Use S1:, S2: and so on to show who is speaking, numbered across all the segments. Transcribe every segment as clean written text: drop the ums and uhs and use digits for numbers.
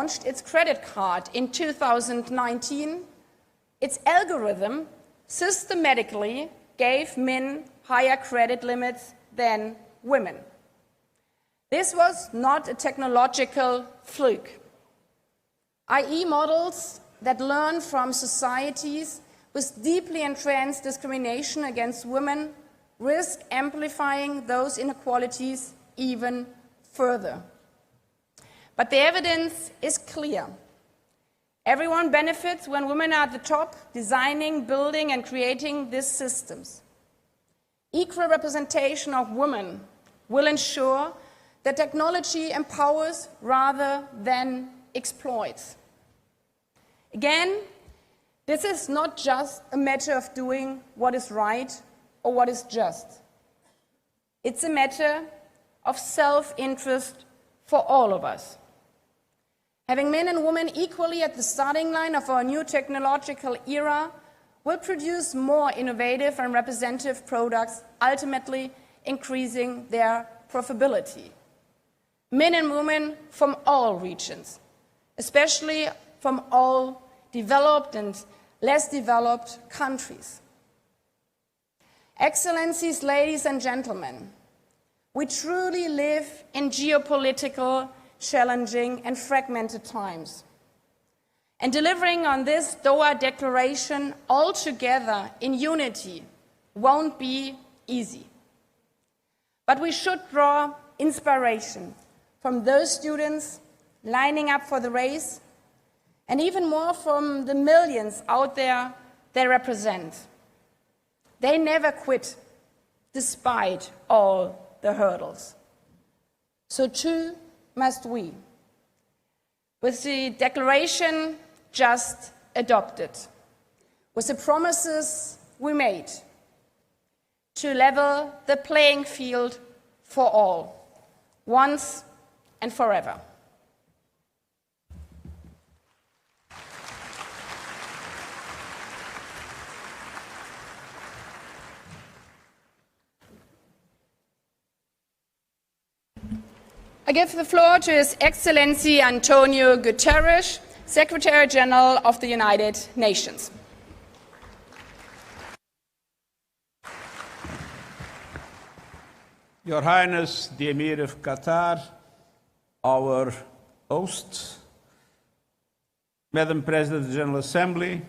S1: launched its credit card in 2019, its algorithm systematically gave men higher credit limits than women. This was not a technological fluke. i.e. models that learn from societies with deeply entrenched discrimination against women risk amplifying those inequalities even further. But the evidence is clear. Everyone benefits when women are at the top, designing, building, and creating these systems. Equal representation of women will ensure that technology empowers rather than exploits. Again, this is not just a matter of doing what is right or what is just. It's a matter of self-interest for all of us. Having men and women equally at the starting line of our new technological era will produce more innovative and representative products, ultimately increasing their profitability. Men and women from all regions, especially from all developed and less developed countries. Excellencies, ladies and gentlemen, we truly live in geopolitical, challenging and fragmented times. And delivering on this Doha Declaration all together in unity won't be easy. But we should draw inspiration from those students lining up for the race, and even more from the millions out there they represent. They never quit, despite all the hurdles. So too must we. With the declaration just adopted, with the promises we made to level the playing field for all, once and forever. I give the floor to His Excellency Antonio Guterres, Secretary General of the United Nations.
S2: Your Highness, the Emir of Qatar, our hosts, Madam President of the General Assembly,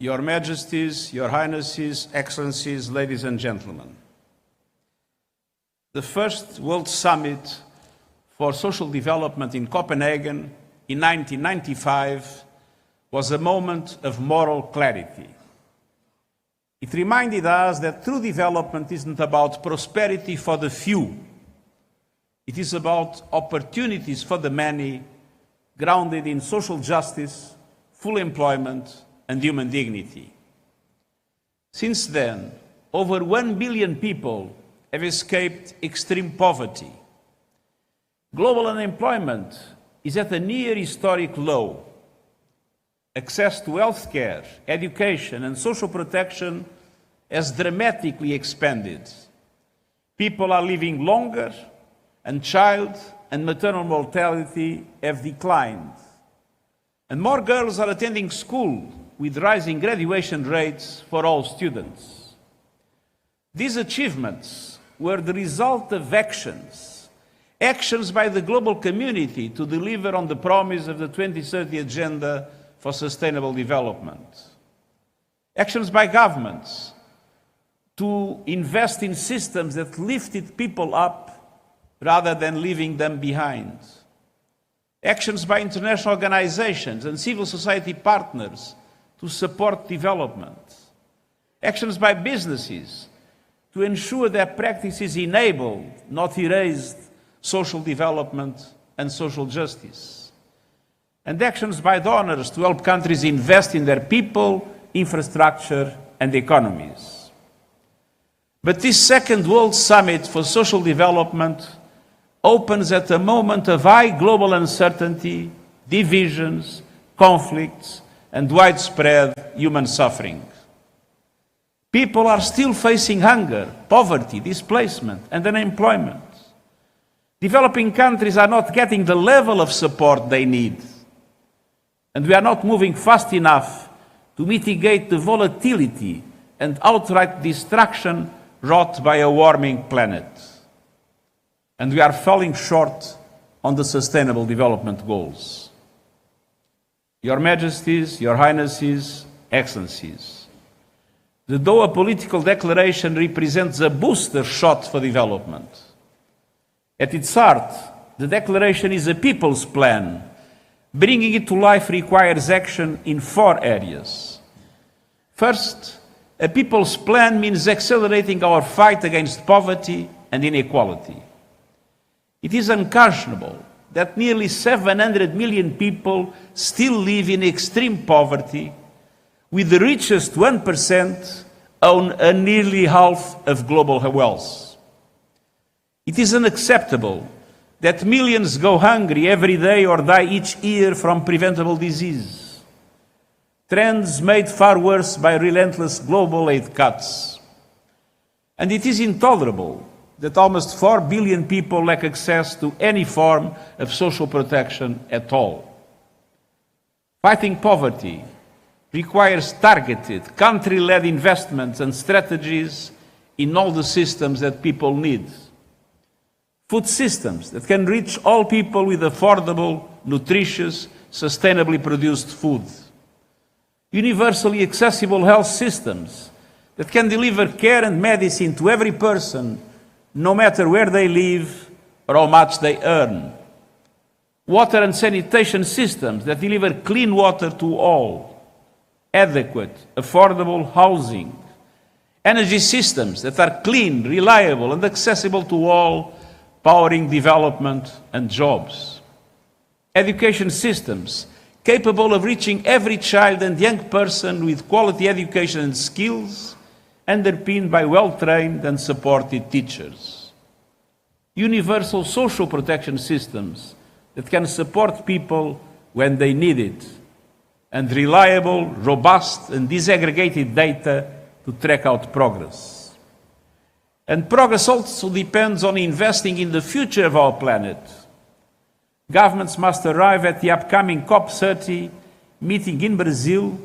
S2: Your Majesties, Your Highnesses, Excellencies, ladies and gentlemen. The first World Summit for Social Development in Copenhagen in 1995 was a moment of moral clarity. It reminded us that true development isn't about prosperity for the few. It is about opportunities for the many, grounded in social justice, full employment, and human dignity. Since then, over 1 billion people have escaped extreme poverty. Global unemployment is at a near historic low. Access to health care, education, and social protection has dramatically expanded. People are living longer, and child and maternal mortality have declined. And more girls are attending school, with rising graduation rates for all students. These achievements were the result of actions by the global community to deliver on the promise of the 2030 Agenda for Sustainable Development. Actions by governments to invest in systems that lifted people up rather than leaving them behind. Actions by international organizations and civil society partners to support development. Actions by businesses to ensure their practices enable, not erase, social development and social justice. And actions by donors to help countries invest in their people, infrastructure and economies. But this second World Summit for Social Development opens at a moment of high global uncertainty, divisions, conflicts, and widespread human suffering. People are still facing hunger, poverty, displacement, and unemployment. Developing countries are not getting the level of support they need, and we are not moving fast enough to mitigate the volatility and outright destruction wrought by a warming planet. And we are falling short on the Sustainable Development Goals. Your Majesties, Your Highnesses, Excellencies, the Doha Political Declaration represents a booster shot for development. At its heart, the declaration is a people's plan. Bringing it to life requires action in 4 areas. First, a people's plan means accelerating our fight against poverty and inequality. It is unconscionable that nearly 700 million people still live in extreme poverty, with the richest 1% own nearly half of global wealth. It is unacceptable that millions go hungry every day or die each year from preventable disease. Trends made far worse by relentless global aid cuts. And it is intolerable that almost 4 billion people lack access to any form of social protection at all. Fighting poverty requires targeted, country-led investments and strategies in all the systems that people need. Food systems that can reach all people with affordable, nutritious, sustainably produced food. Universally accessible health systems that can deliver care and medicine to every person, no matter where they live or how much they earn. Water and sanitation systems that deliver clean water to all. Adequate, affordable housing. Energy systems that are clean, reliable, and accessible to all, powering development and jobs. Education systems capable of reaching every child and young person with quality education and skills, underpinned by well-trained and supported teachers. Universal social protection systems that can support people when they need it, and reliable, robust, and disaggregated data to track out progress. And progress also depends on investing in the future of our planet. Governments must arrive at the upcoming COP30 meeting in Brazil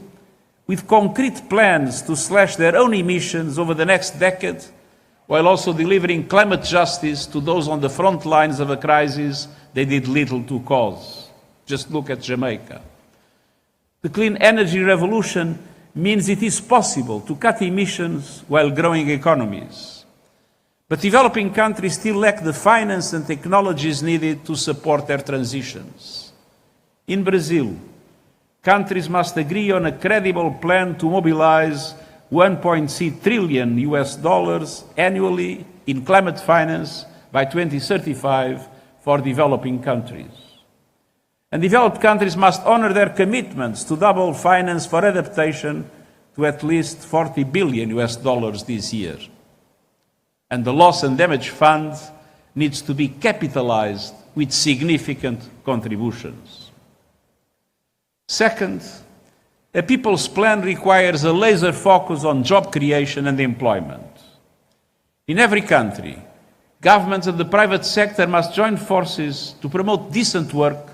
S2: with concrete plans to slash their own emissions over the next decade, while also delivering climate justice to those on the front lines of a crisis they did little to cause. Just look at Jamaica. The clean energy revolution means it is possible to cut emissions while growing economies. But developing countries still lack the finance and technologies needed to support their transitions. In Brazil, countries must agree on a credible plan to mobilize $1.6 trillion annually in climate finance by 2035 for developing countries. And developed countries must honor their commitments to double finance for adaptation to at least $40 billion this year. And the Loss and Damage Fund needs to be capitalized with significant contributions. Second, a people's plan requires a laser focus on job creation and employment. In every country, governments and the private sector must join forces to promote decent work,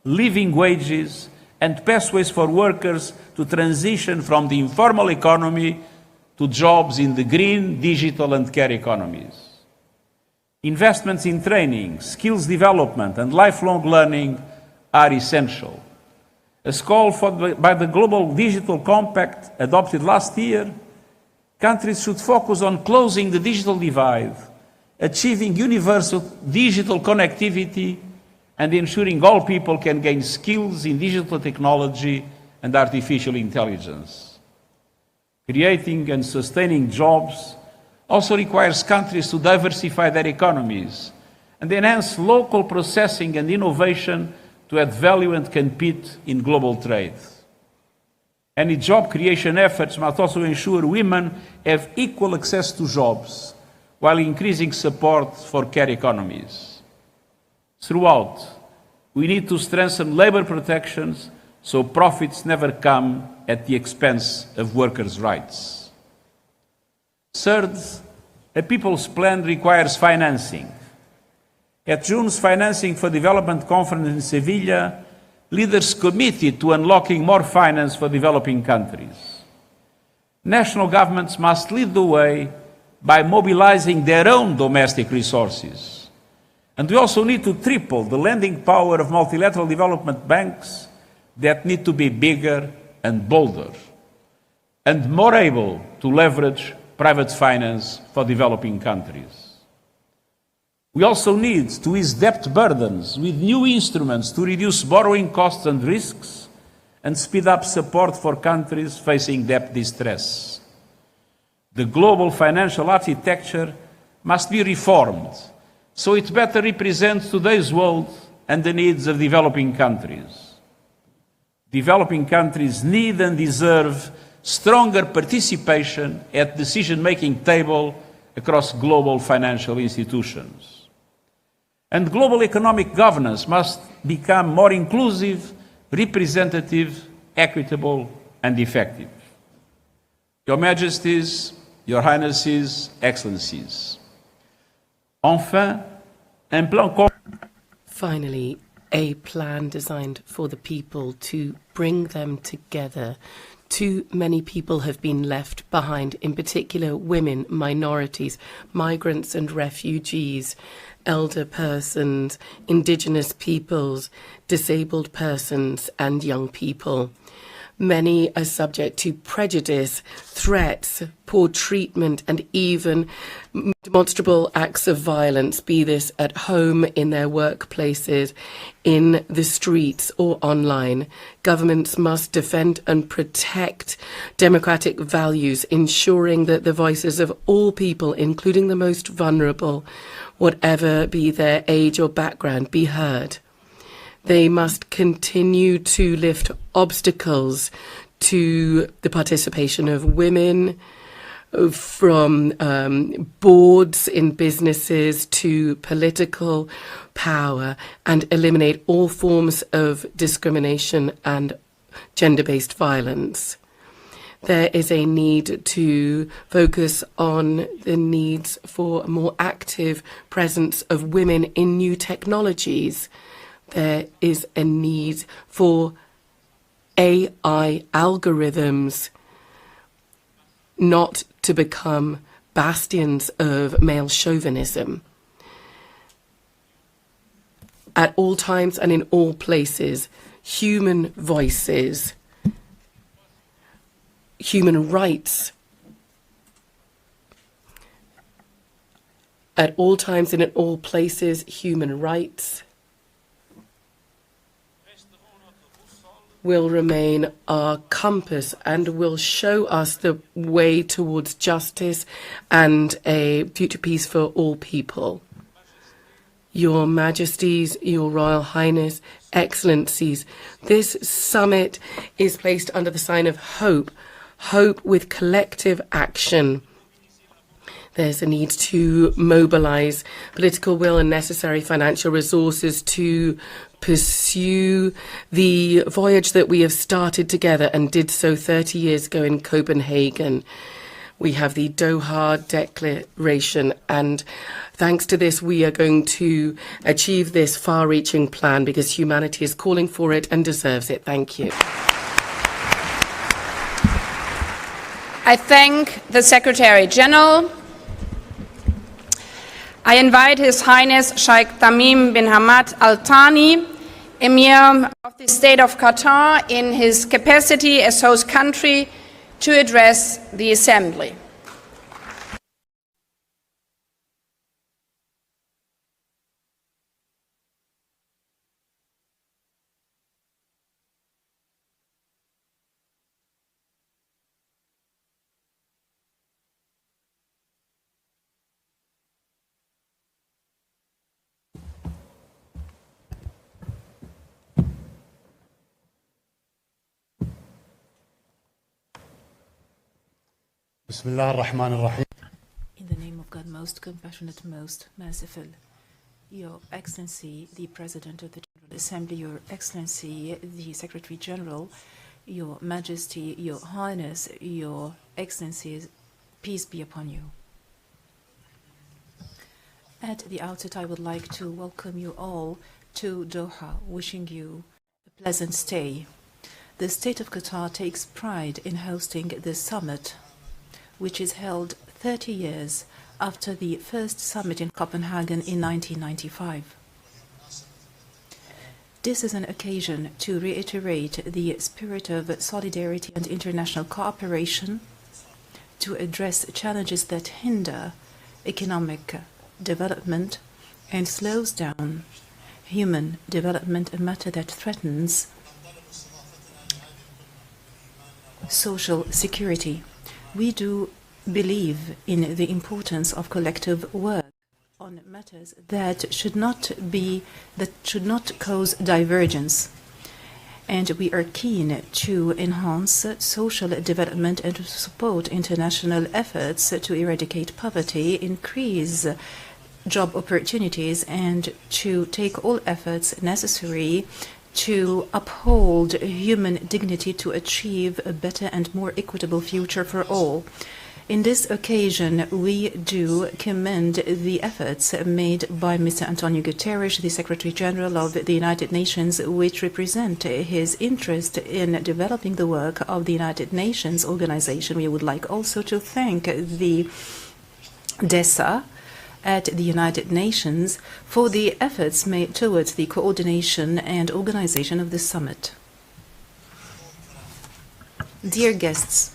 S2: living wages, and pathways for workers to transition from the informal economy to jobs in the green, digital, and care economies. Investments in training, skills development, and lifelong learning are essential. As called for by the Global Digital Compact adopted last year, countries should focus on closing the digital divide, achieving universal digital connectivity, and ensuring all people can gain skills in digital technology and artificial intelligence. Creating and sustaining jobs also requires countries to diversify their economies and enhance local processing and innovation to add value and compete in global trade. Any job creation efforts must also ensure women have equal access to jobs while increasing support for care economies. Throughout, we need to strengthen labor protections so profits never come at the expense of workers' rights. Third, a people's plan requires financing. At June's Financing for Development conference in Sevilla, leaders committed to unlocking more finance for developing countries. National governments must lead the way by mobilizing their own domestic resources. And we also need to triple the lending power of multilateral development banks that need to be bigger and bolder, and more able to leverage private finance for developing countries. We also need to ease debt burdens with new instruments to reduce borrowing costs and risks and speed up support for countries facing debt distress. The global financial architecture must be reformed so it better represents today's world and the needs of developing countries. Developing countries need and deserve stronger participation at the decision-making table across global financial institutions. And global economic governance must become more inclusive, representative, equitable, and effective. Your Majesties, Your Highnesses, Excellencies. Enfin, un plan.
S3: Finally, a plan designed for the people to bring them together. Too many people have been left behind, in particular women, minorities, migrants and refugees, elder persons, indigenous peoples, disabled persons and young people. Many are subject to prejudice, threats, poor treatment, and even demonstrable acts of violence, be this at home, in their workplaces, in the streets, or online. Governments must defend and protect democratic values, ensuring that the voices of all people, including the most vulnerable, whatever be their age or background, be heard. They must continue to lift obstacles to the participation of women, from boards in businesses to political power, and eliminate all forms of discrimination and gender-based violence. There is a need to focus on the needs for a more active presence of women in new technologies. There is a need for AI algorithms not to become bastions of male chauvinism. At all times and in all places, human voices, human rights, at all times and in all places, human rights will remain our compass and will show us the way towards justice and a future peace for all people. Your Majesties, Your Royal Highness, Excellencies, this summit is placed under the sign of hope, hope with collective action. There's a need to mobilize political will and necessary financial resources to pursue the voyage that we have started together and did so 30 years ago in Copenhagen. We have the Doha Declaration, and thanks to this, we are going to achieve this far-reaching plan because humanity is calling for it and deserves it. Thank you.
S1: I thank the Secretary General. I invite His Highness Sheikh Tamim bin Hamad Al Thani, Emir of the State of Qatar, in his capacity as host country, to address the Assembly.
S4: In
S5: the name of God, most compassionate, most merciful, Your Excellency, the President of the General Assembly, Your Excellency, the Secretary General, Your Majesty, Your Highness, Your Excellencies, peace be upon you. At the outset, I would like to welcome you all to Doha, wishing you a pleasant stay. The State of Qatar takes pride in hosting this summit, which is held 30 years after the first summit in Copenhagen in 1995. This is an occasion to reiterate the spirit of solidarity and international cooperation to address challenges that hinder economic development and slows down human development, a matter that threatens social security. We do believe in the importance of collective work on matters that should not cause divergence. And we are keen to enhance social development and to support international efforts to eradicate poverty, increase job opportunities, and to take all efforts necessary to uphold human dignity to achieve a better and more equitable future for all. In this occasion, we do commend the efforts made by Mr. Antonio Guterres, the Secretary General of the United Nations, which represent his interest in developing the work of the United Nations organization. We would like also to thank the DESA at the United Nations for the efforts made towards the coordination and organization of this summit. Dear guests,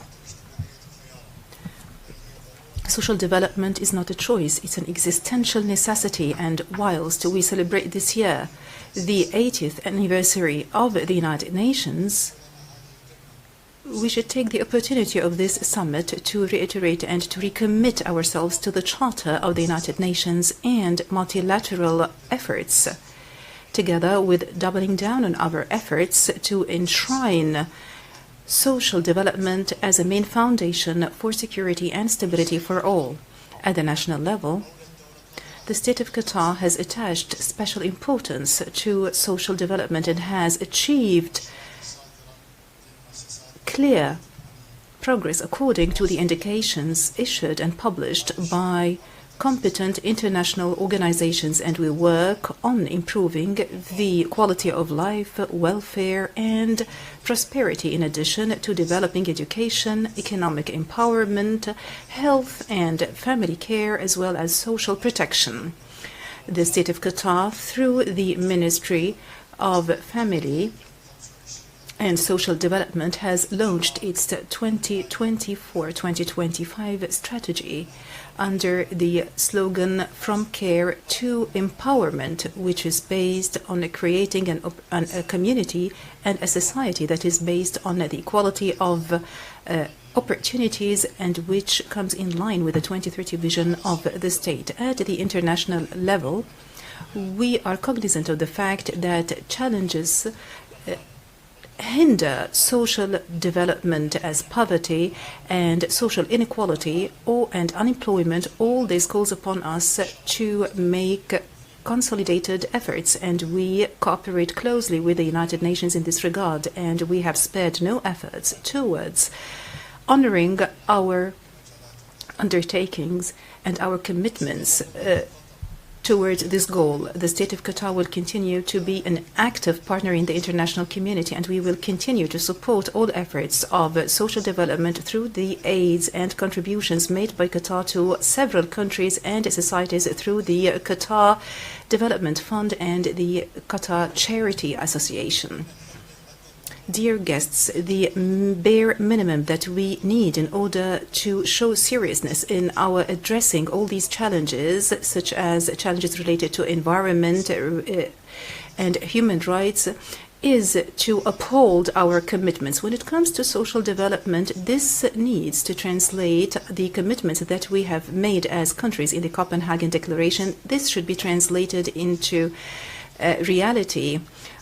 S5: social development is not a choice, it's an existential necessity, and whilst we celebrate this year the 80th anniversary of the United Nations, we should take the opportunity of this summit to reiterate and to recommit ourselves to the Charter of the United Nations and multilateral efforts, together with doubling down on our efforts to enshrine social development as a main foundation for security and stability for all. At the national level, the State of Qatar has attached special importance to social development and has achieved clear progress according to the indications issued and published by competent international organizations, and we work on improving the quality of life, welfare, and prosperity, in addition to developing education, economic empowerment, health and family care, as well as social protection. The State of Qatar, through the Ministry of Family and Social Development, has launched its 2024-2025 strategy under the slogan "From Care to Empowerment," which is based on creating a community and a society that is based on the equality of opportunities, and which comes in line with the 2030 vision of the state. At the international level, we are cognizant of the fact that challenges hinder social development, as poverty and social inequality and unemployment. All this calls upon us to make consolidated efforts, and we cooperate closely with the United Nations in this regard, and we have spared no efforts towards honoring our undertakings and our commitments towards this goal. The State of Qatar will continue to be an active partner in the international community, and we will continue to support all efforts of social development through the aids and contributions made by Qatar to several countries and societies through the Qatar Development Fund and the Qatar Charity Association. Dear guests, the bare minimum that we need in order to show seriousness in our addressing all these challenges, such as challenges related to environment and human rights, is to uphold our commitments. When it comes to social development, this needs to translate the commitments that we have made as countries in the Copenhagen Declaration. This should be translated into reality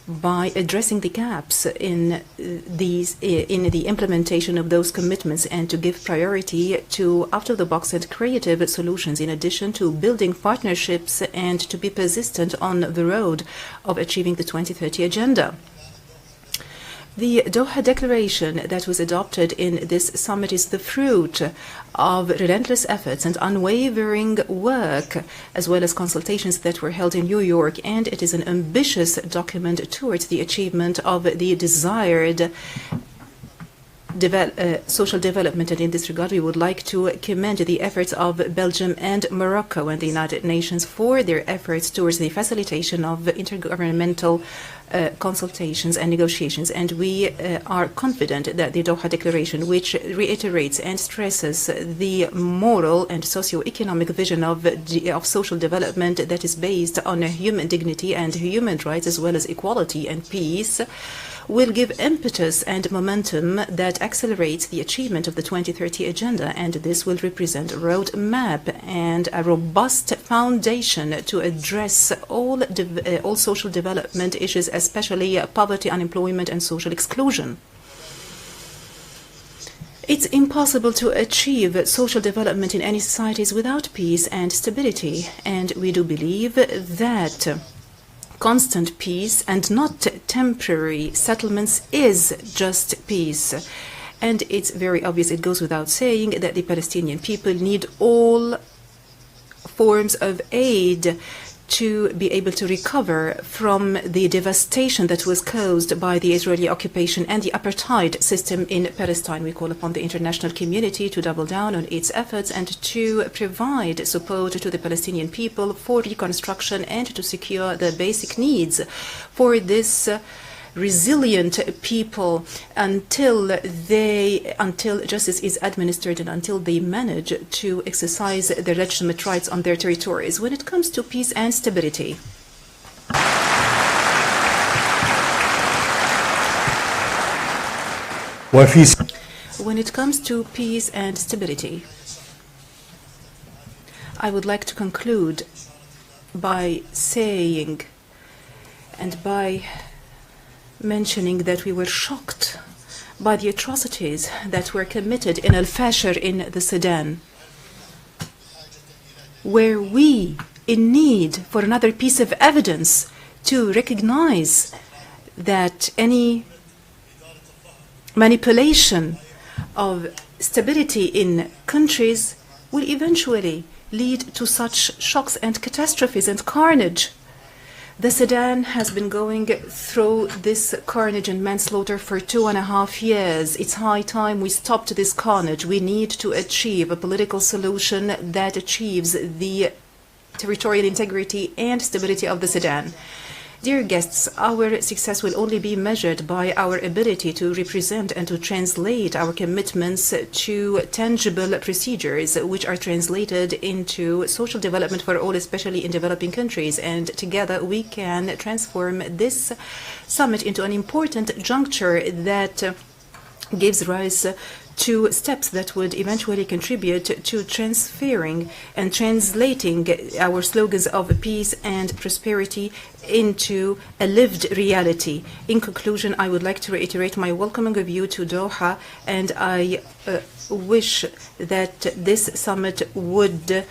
S5: by addressing the gaps in the implementation of those commitments, and to give priority to out-of-the-box and creative solutions, in addition to building partnerships and to be persistent on the road of achieving the 2030 agenda. The Doha Declaration that was adopted in this summit is the fruit of relentless efforts and unwavering work, as well as consultations that were held in New York, and it is an ambitious document towards the achievement of the desired social development. And in this regard, we would like to commend the efforts of Belgium and Morocco and the United Nations for their efforts towards the facilitation of intergovernmental consultations and negotiations. And we are confident that the Doha Declaration, which reiterates and stresses the moral and socio-economic vision of social development that is based on human dignity and human rights, as well as equality and peace, will give impetus and momentum that accelerates the achievement of the 2030 Agenda, and this will represent a roadmap and a robust foundation to address all social development issues, especially poverty, unemployment, and social exclusion. It's impossible to achieve social development in any societies without peace and stability, and we do believe that constant peace and not temporary settlements is just peace. And it's very obvious, it goes without saying, that the Palestinian people need all forms of aid to be able to recover from the devastation that was caused by the Israeli occupation and the apartheid system in Palestine. We call upon the international community to double down on its efforts and to provide support to the Palestinian people for reconstruction and to secure the basic needs for this resilient people until justice is administered and until they manage to exercise their legitimate rights on their territories. When it comes to peace and stability, when it comes to peace and stability, I would like to conclude by saying and by mentioning that we were shocked by the atrocities that were committed in Al-Fashir in the Sudan, where we, in need for another piece of evidence to recognize that any manipulation of stability in countries will eventually lead to such shocks and catastrophes and carnage. The Sudan has been going through this carnage and manslaughter for 2.5 years. It's high time we stopped this carnage. We need to achieve a political solution that achieves the territorial integrity and stability of the Sudan. Dear guests, our success will only be measured by our ability to represent and to translate our commitments to tangible procedures which are translated into social development for all, especially in developing countries. And together we can transform this summit into an important juncture that gives rise to steps that would eventually contribute to transferring and translating our slogans of peace and prosperity into a lived reality. In conclusion, I would like to reiterate my welcoming of you to Doha, and I wish that this summit would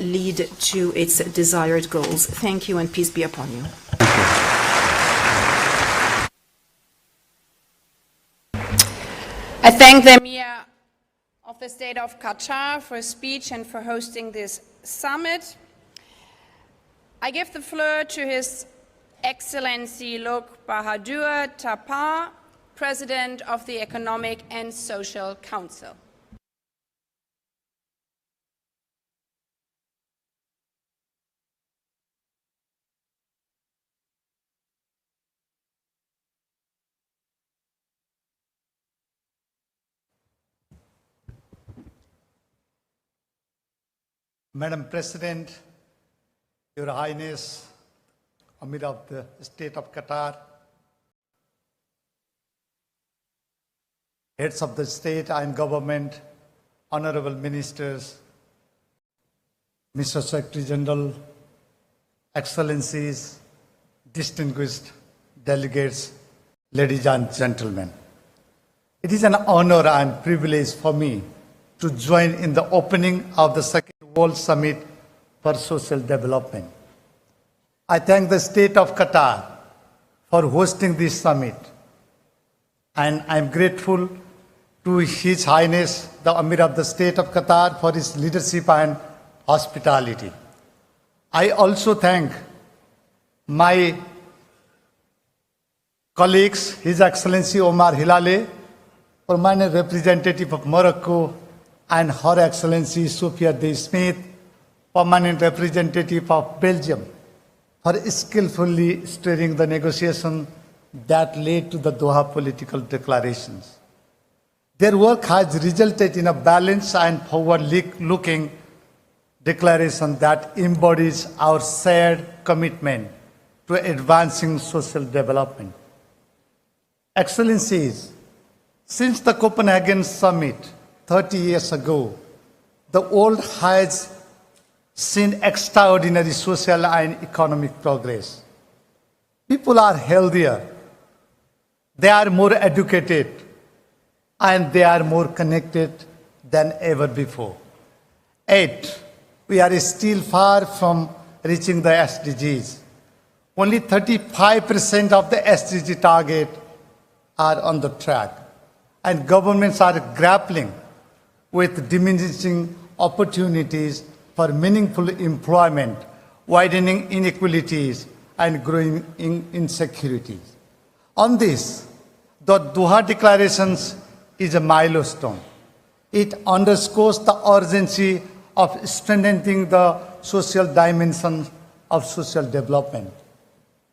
S5: lead to its desired goals. Thank you, and peace be upon you.
S1: I thank the Emir of the State of Qatar for his speech and for hosting this summit. I give the floor to His Excellency Lok Bahadur Tapar, President of the Economic and Social Council.
S4: Madam President, Your Highness, Amir of the State of Qatar, heads of the state and government, honorable ministers, Mr. Secretary General, Excellencies, distinguished delegates, ladies and gentlemen. It is an honor and privilege for me to join in the opening of the Second World Summit for Social Development. I thank the State of Qatar for hosting this summit. And I'm grateful to His Highness, the Amir of the State of Qatar, for his leadership and hospitality. I also thank my colleagues, His Excellency Omar Hilale, permanent representative of Morocco, and Her Excellency Sophia De Smith, permanent representative of Belgium, for skillfully steering the negotiation that led to the Doha political declarations. Their work has resulted in a balanced and forward-looking declaration that embodies our shared commitment to advancing social development. Excellencies, since the Copenhagen summit 30 years ago, the world has seen extraordinary social and economic progress. People are healthier, they are more educated, and they are more connected than ever before. Yet, we are still far from reaching the SDGs. Only 35% of the SDG target are on the track, and governments are grappling with diminishing opportunities for meaningful employment, widening inequalities, and growing insecurities. On this, the Doha Declarations is a milestone. It underscores the urgency of strengthening the social dimension of social development.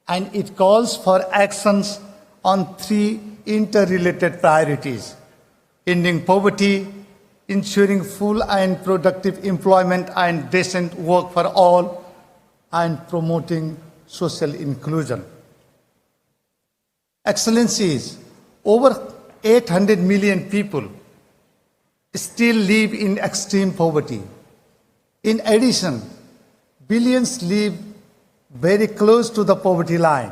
S4: And it calls for actions on three interrelated priorities: ending poverty, ensuring full and productive employment and decent work for all, and promoting social inclusion. Excellencies, over 800 million people still live in extreme poverty. In addition, billions live very close to the poverty line.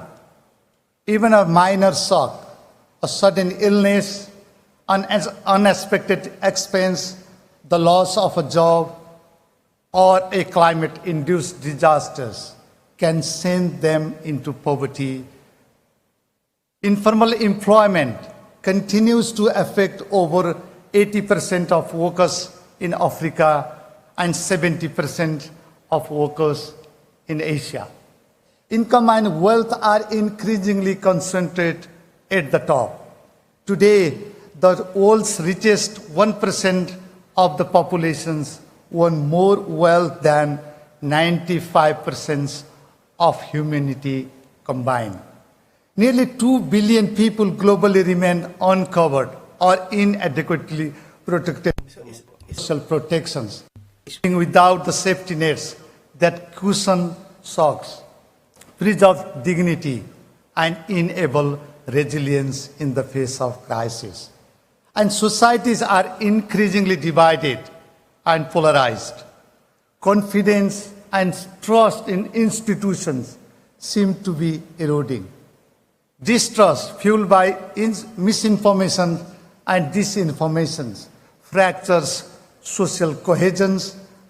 S4: Even a minor shock, a sudden illness, an unexpected expense, the loss of a job, or a climate-induced disasters can send them into poverty. Informal employment continues to affect over 80% of workers in Africa and 70% of workers in Asia. Income and wealth are increasingly concentrated at the top. Today, the world's richest 1% of the populations own more wealth than 95% of humanity combined. Nearly 2 billion people globally remain uncovered or inadequately protected social protections, without the safety nets that cushion shocks, preserve dignity, and enable resilience in the face of crisis. And societies are increasingly divided and polarized. Confidence and trust in institutions seem to be eroding. Distrust fueled by misinformation and disinformation fractures social cohesion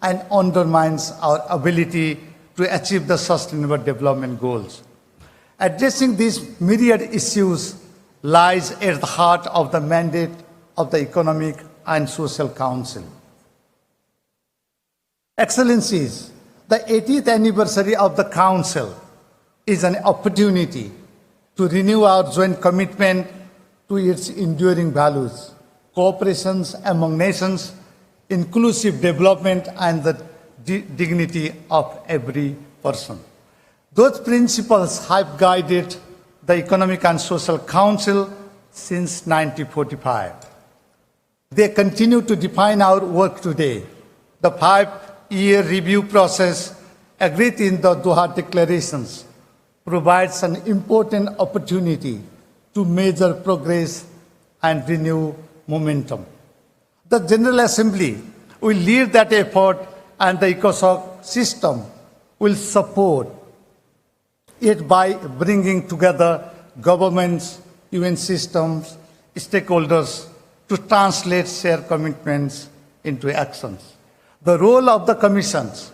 S4: and undermines our ability to achieve the Sustainable Development Goals. Addressing these myriad issues lies at the heart of the mandate of the Economic and Social Council. Excellencies, the 80th anniversary of the Council is an opportunity to renew our joint commitment to its enduring values: cooperation among nations, inclusive development, and the dignity of every person. Those principles have guided the Economic and Social Council since 1945. They continue to define our work today. The 5-year review process agreed in the Doha Declarations provides an important opportunity to measure progress and renew momentum. The General Assembly will lead that effort, and the ECOSOC system will support it by bringing together governments, UN systems, stakeholders to translate shared commitments into actions. The role of the commissions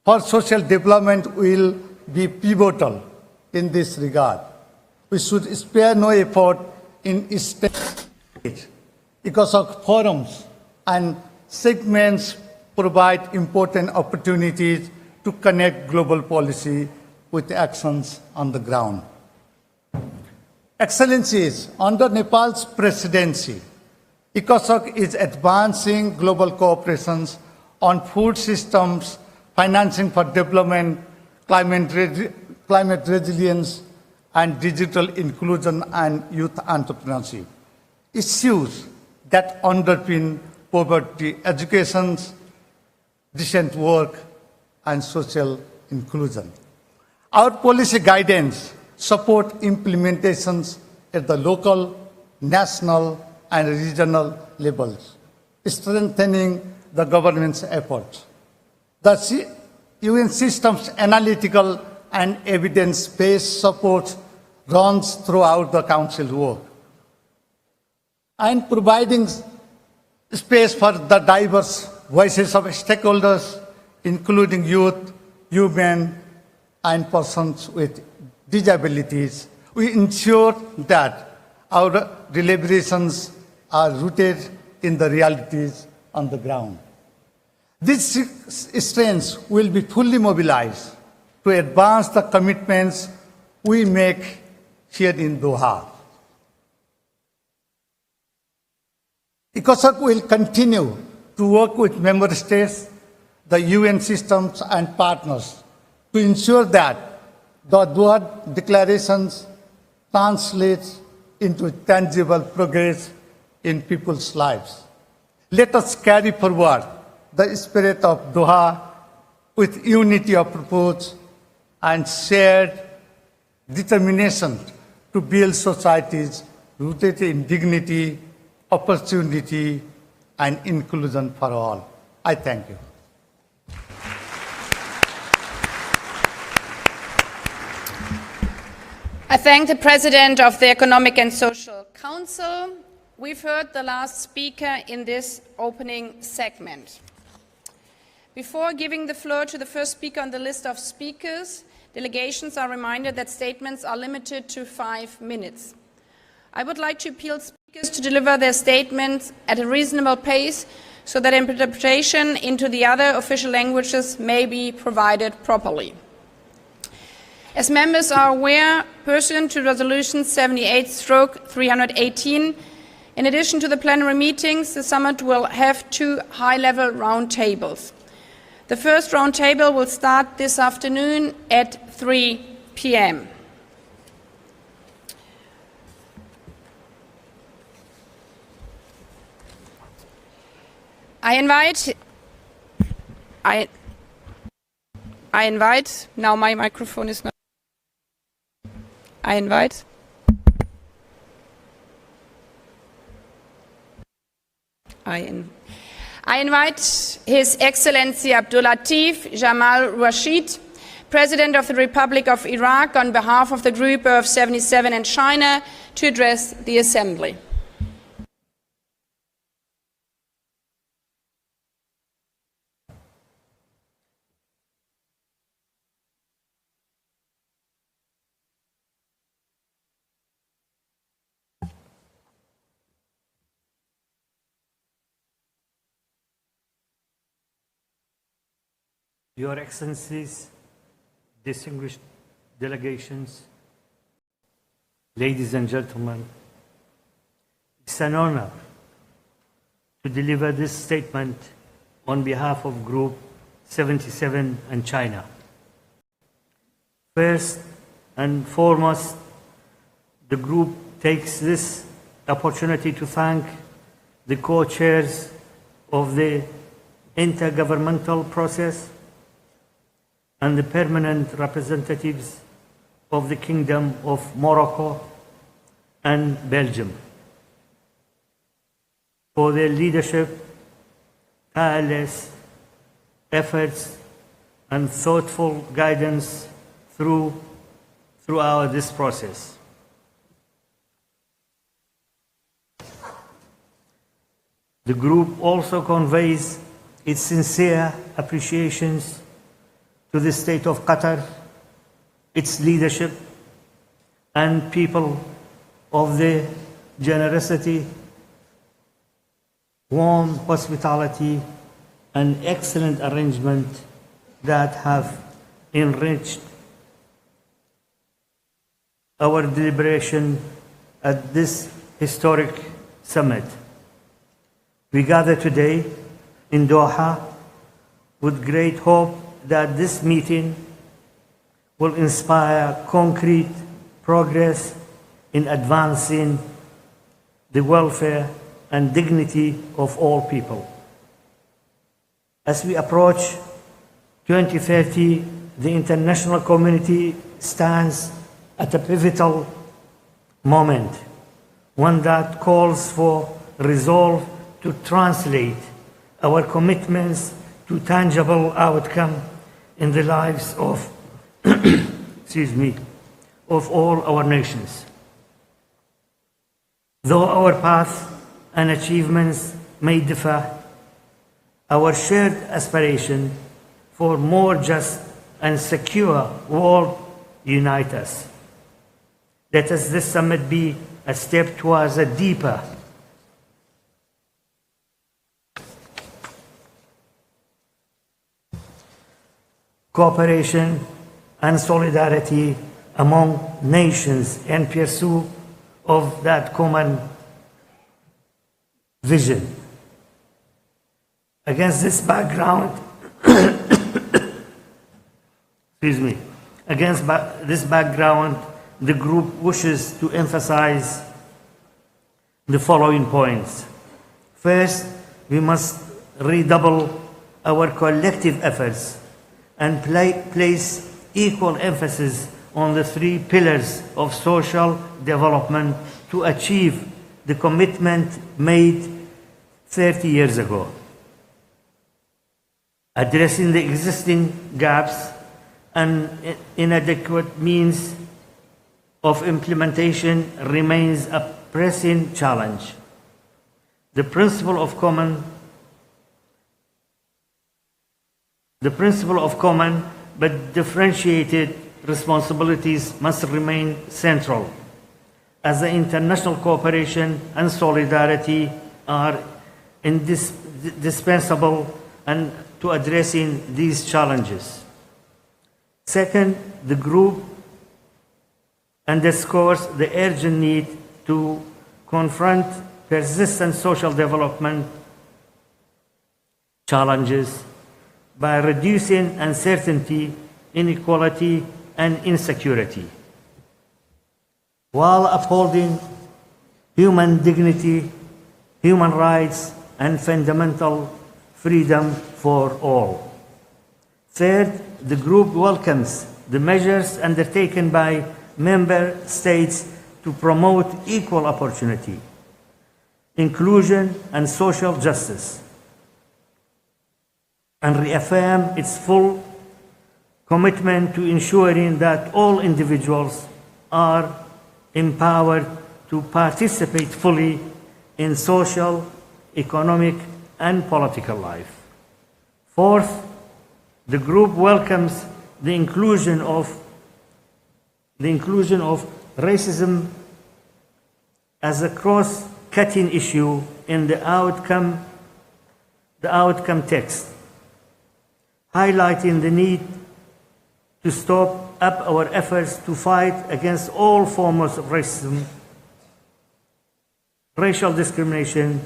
S4: for social development will be pivotal in this regard. We should spare no effort in state ECOSOC forums and segments provide important opportunities to connect global policy with actions on the ground. Excellencies, under Nepal's presidency, ECOSOC is advancing global cooperations on food systems, financing for development, climate resilience, and digital inclusion and youth entrepreneurship. Issues that underpin poverty, education, decent work, and social inclusion. Our policy guidance support implementations at the local, national, and regional levels, strengthening the government's efforts. The UN system's analytical and evidence-based support runs throughout the Council's work, and providing space for the diverse voices of stakeholders, including youth, women, and persons with disabilities. We ensure that our deliberations are rooted in the realities on the ground. These strengths will be fully mobilized to advance the commitments we make here in Doha. ECOSOC will continue to work with member states, the UN systems, and partners to ensure that the Doha declarations translate into tangible progress in people's lives. Let us carry forward the spirit of Doha with unity of purpose and shared determination to build societies rooted in dignity, opportunity, and inclusion for all. I thank you.
S1: I thank the President of the Economic and Social Council. We've heard the last speaker in this opening segment. Before giving the floor to the first speaker on the list of speakers, delegations are reminded that statements are limited to 5 minutes. I would like to appeal to speakers to deliver their statements at a reasonable pace so that interpretation into the other official languages may be provided properly. As members are aware, pursuant to Resolution 78/318, in addition to the plenary meetings, the summit will have 2 high-level roundtables. The first roundtable will start this afternoon at 3 p.m. I invite, now my microphone is not, I invite His Excellency Abdul Latif Jamal Rashid, President of the Republic of Iraq, on behalf of the Group of 77 and China, to address the Assembly.
S6: Your Excellencies, distinguished delegations, ladies and gentlemen, it's an honor to deliver this statement on behalf of Group 77 and China. First and foremost, the group takes this opportunity to thank the co-chairs of the intergovernmental process and the permanent representatives of the Kingdom of Morocco and Belgium for their leadership, tireless efforts, and thoughtful guidance throughout this process. The group also conveys its sincere appreciations to the State of Qatar, its leadership, and people of the generosity, warm hospitality, and excellent arrangement that have enriched our deliberation at this historic summit. We gather today in Doha with great hope that this meeting will inspire concrete progress in advancing the welfare and dignity of all people. As we approach 2030, the international community stands at a pivotal moment, one that calls for resolve to translate our commitments to tangible outcome in the lives of of all our nations. Though our path and achievements may differ, our shared aspiration for more just and secure world unite us. Let us this summit be a step towards a deeper cooperation and solidarity among nations in pursuit of that common vision. Against this background, this background, the group wishes to emphasize the following points. First, we must redouble our collective efforts and place equal emphasis on the three pillars of social development to achieve the commitment made 30 years ago. Addressing the existing gaps and inadequate means of implementation remains a pressing challenge. The principle of common but differentiated responsibilities must remain central, as the international cooperation and solidarity are indispensable and to addressing these challenges. Second, the group underscores the urgent need to confront persistent social development challenges by reducing uncertainty, inequality, and insecurity, while upholding human dignity, human rights, and fundamental freedom for all. Third, the group welcomes the measures undertaken by member states to promote equal opportunity, inclusion, and social justice, and reaffirm its full commitment to ensuring that all individuals are empowered to participate fully in social, economic, and political life. Fourth, the group welcomes the inclusion of racism as a cross-cutting issue in the outcome text, highlighting the need to stop up our efforts to fight against all forms of racism, racial discrimination,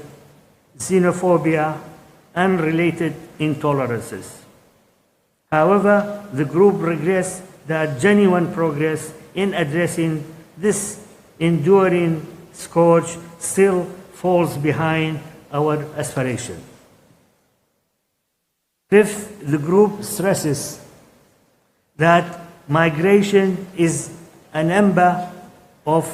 S6: xenophobia, and related intolerances. However, the group regrets that genuine progress in addressing this enduring scourge still falls behind our aspiration. Fifth, the group stresses that migration is an ember of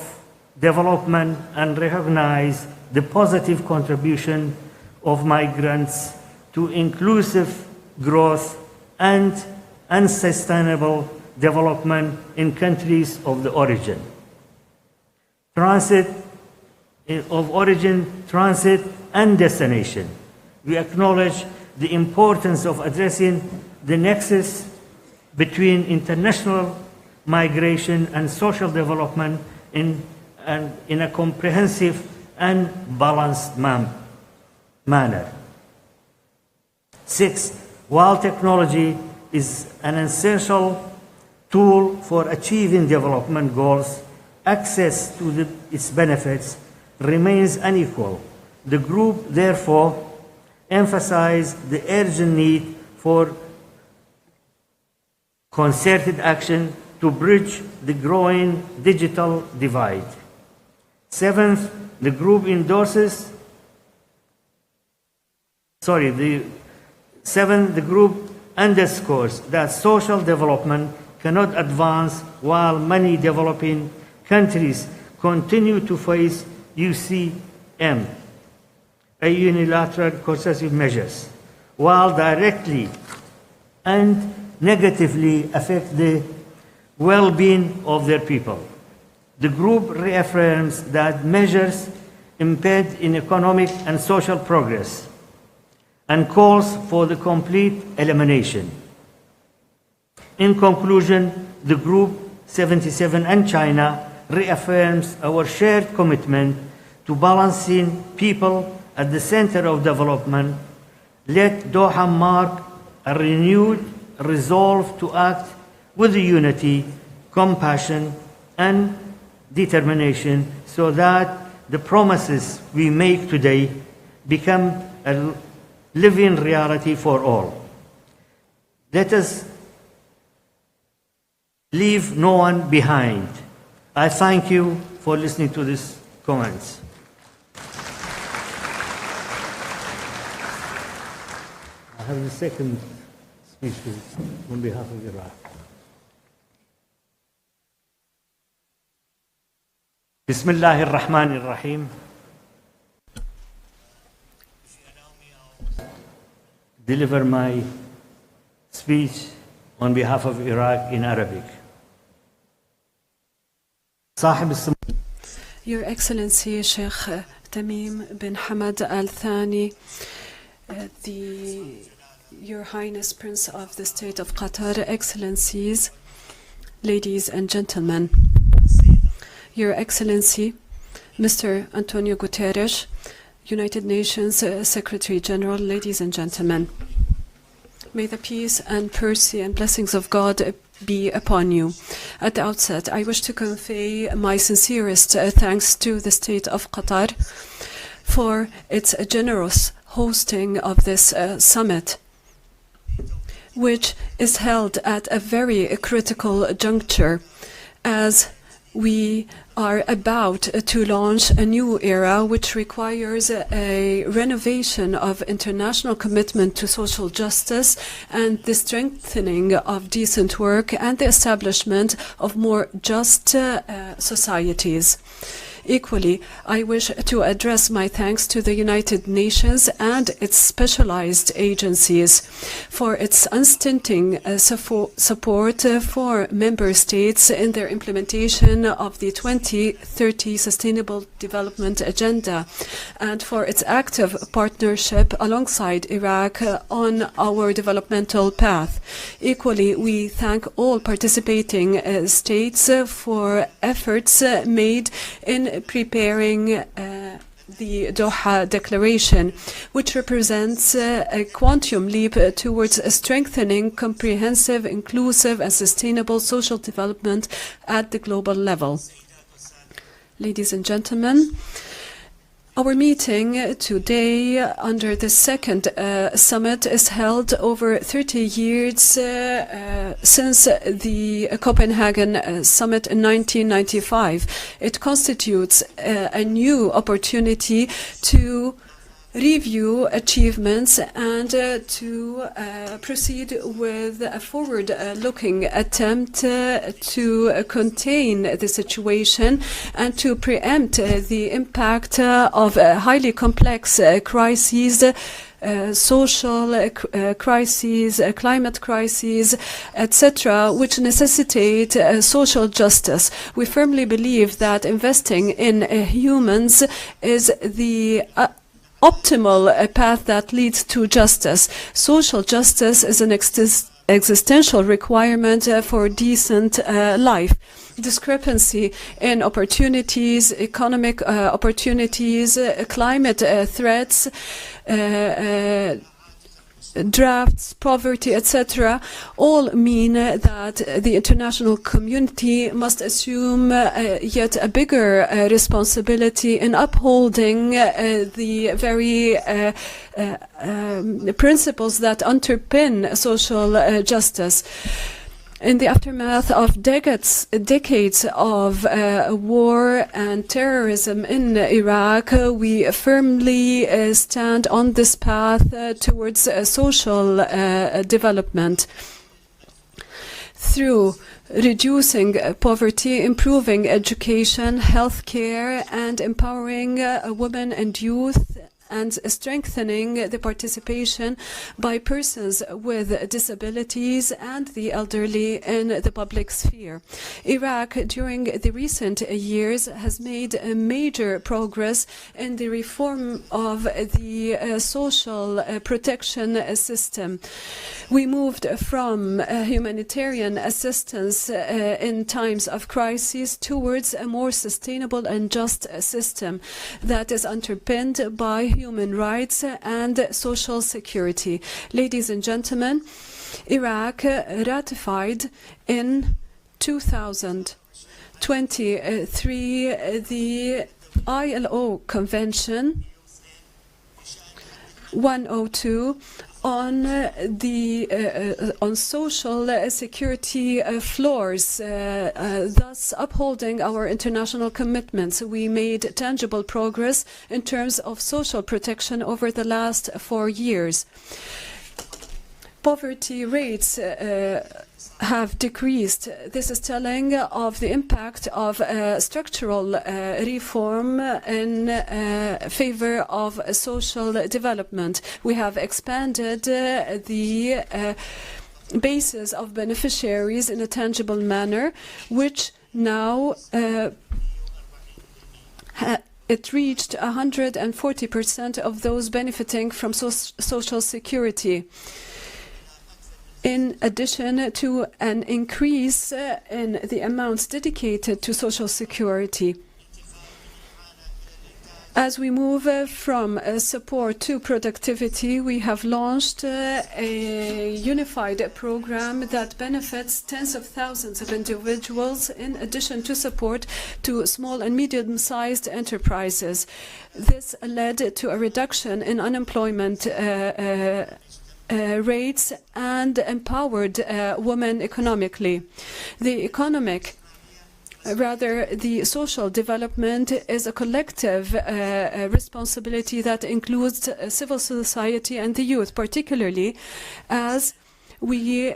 S6: development and recognize the positive contribution of migrants to inclusive growth and sustainable development in countries of the origin. Transit and destination. We acknowledge the importance of addressing the nexus between international migration and social development in and in a comprehensive and balanced manner. 6. While technology is an essential tool for achieving development goals, access to its benefits remains unequal. The group, therefore, emphasized the urgent need for concerted action to bridge the growing digital divide. 7th, the group the group underscores that social development cannot advance while many developing countries continue to face UCM, a unilateral coercive measures, while directly and negatively affect the well-being of their people. The group reaffirms that measures impede in economic and social progress and calls for the complete elimination. In conclusion, the Group 77 and China reaffirms our shared commitment to balancing people at the center of development. Let Doha mark a renewed resolve to act with unity, compassion, and determination so that the promises we make today become a living reality for all. Let us leave no one behind. I thank you for listening to these comments. I have the second speech on behalf of Iraq. Bismillah ar-Rahman ar-Rahim. Deliver my speech on behalf of Iraq in Arabic.
S7: Your Excellency Sheikh Tamim bin Hamad Al Thani, Your Highness Prince of the State of Qatar, Excellencies, ladies and gentlemen, Your Excellency, Mr. Antonio Guterres, United Nations Secretary General, ladies and gentlemen, may the peace and mercy and blessings of God be upon you. At the outset, I wish to convey my sincerest thanks to the State of Qatar for its generous hosting of this summit, which is held at a very critical juncture as we are about to launch a new era which requires a renovation of international commitment to social justice and the strengthening of decent work and the establishment of more just societies. Equally, I wish to address my thanks to the United Nations and its specialized agencies for its unstinting support for member states in their implementation of the 2030 Sustainable Development Agenda and for its active partnership alongside Iraq on our developmental path. Equally, we thank all participating states for efforts made in preparing the Doha Declaration, which represents a quantum leap towards strengthening comprehensive, inclusive and sustainable social development at the global level. Ladies and gentlemen, our meeting today under the second summit is held over 30 years since the Copenhagen summit in 1995. It constitutes a new opportunity to review achievements and to proceed with a forward-looking attempt to contain the situation and to preempt the impact of highly complex crises, social crises, climate crises, etc., which necessitate social justice. We firmly believe that investing in humans is the optimal path that leads to justice. Social justice is an existential requirement for decent life. discrepancy in opportunities, economic opportunities, climate threats, drafts, poverty, etc., all mean that the international community must assume yet a bigger responsibility in upholding the very principles that underpin social justice. In the aftermath of decades of war and terrorism in Iraq, we firmly stand on this path towards social development. Through reducing poverty, improving education, healthcare, and empowering women and youth, and strengthening the participation by persons with disabilities and the elderly in the public sphere. Iraq, during the recent years, has made a major progress in the reform of the social protection system. We moved from humanitarian assistance in times of crisis towards a more sustainable and just system that is underpinned by human rights and social security. Ladies and gentlemen, Iraq ratified in 2023 the ILO Convention 102 on social security floors, thus upholding our international commitments. We made tangible progress in terms of social protection over the last 4 years. Poverty rates have decreased. This is telling of the impact of structural reform in favor of social development. We have expanded the basis of beneficiaries in a tangible manner, which now it reached 140% of those benefiting from social security, in addition to an increase in the amounts dedicated to social security. As we move from support to productivity, we have launched a unified program that benefits tens of thousands of individuals, in addition to support to small and medium-sized enterprises. This led to a reduction in unemployment rates and empowered women economically. The social development is a collective responsibility that includes civil society and the youth, particularly as we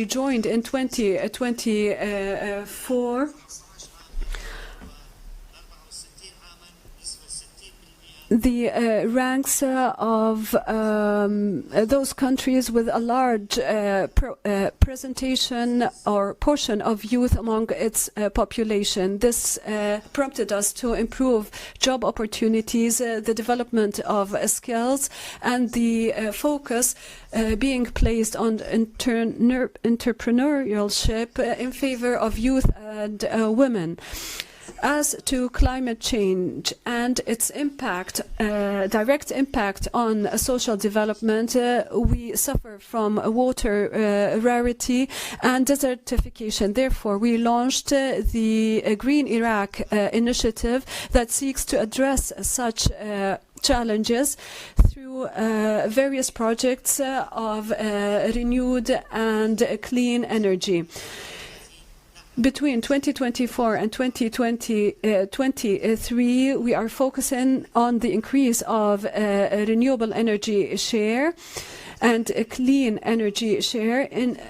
S7: joined in 2024 the ranks of those countries with a large presentation or portion of youth among its population. This prompted us to improve job opportunities, the development of skills, and the focus being placed on entrepreneurship in favor of youth and women. As to climate change and its impact, direct impact on social development, we suffer from water rarity and desertification. Therefore, we launched the Green Iraq initiative that seeks to address such challenges through various projects of renewed and clean energy. Between 2024 and 2023, we are focusing on the increase of renewable energy share and a clean energy share, in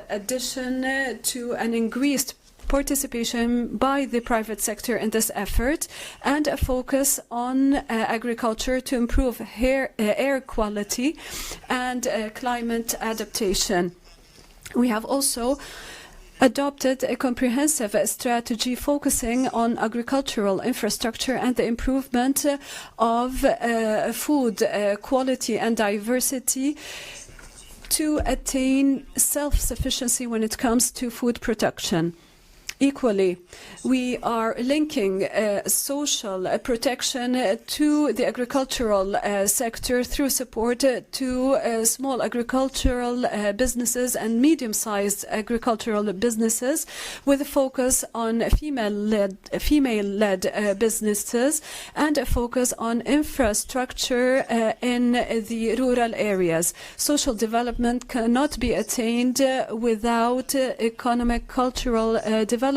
S7: addition to an increased participation by the private sector in this effort, and a focus on agriculture to improve air quality and climate adaptation. We have also adopted a comprehensive strategy focusing on agricultural infrastructure and the improvement of food quality and diversity to attain self-sufficiency when it comes to food production. Equally, we are linking social protection to the agricultural sector through support to small agricultural businesses and medium-sized agricultural businesses, with a focus on female-led businesses and a focus on infrastructure in the rural areas. Social development cannot be attained without economic, cultural development.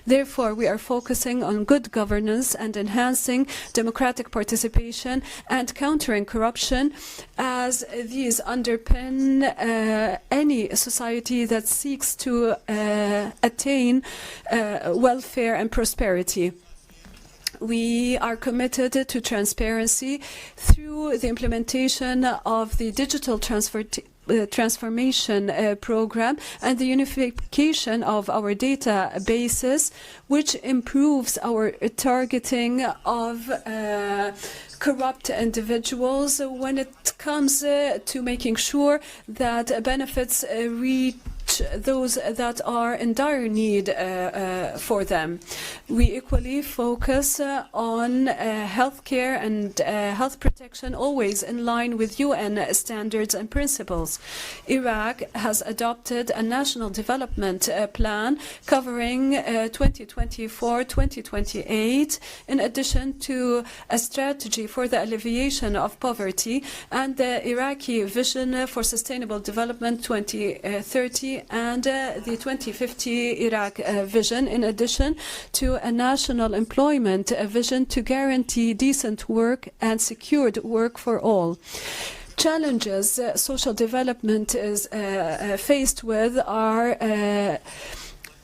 S7: Therefore, we are focusing on good governance and enhancing democratic participation and countering corruption, as these underpin any society that seeks to attain welfare and prosperity. We are committed to transparency through the implementation of the digital transformation program and the unification of our databases, which improves our targeting of corrupt individuals when it comes to making sure that benefits reach those that are in dire need for them. We equally focus on healthcare and health protection, always in line with UN standards and principles. Iraq has adopted a national development plan covering 2024-2028, in addition to a strategy for the alleviation of poverty and the Iraqi Vision for Sustainable Development 2030 and the 2050 Iraq vision, in addition to a national employment vision to guarantee decent work and secured work for all. Challenges social development is faced with are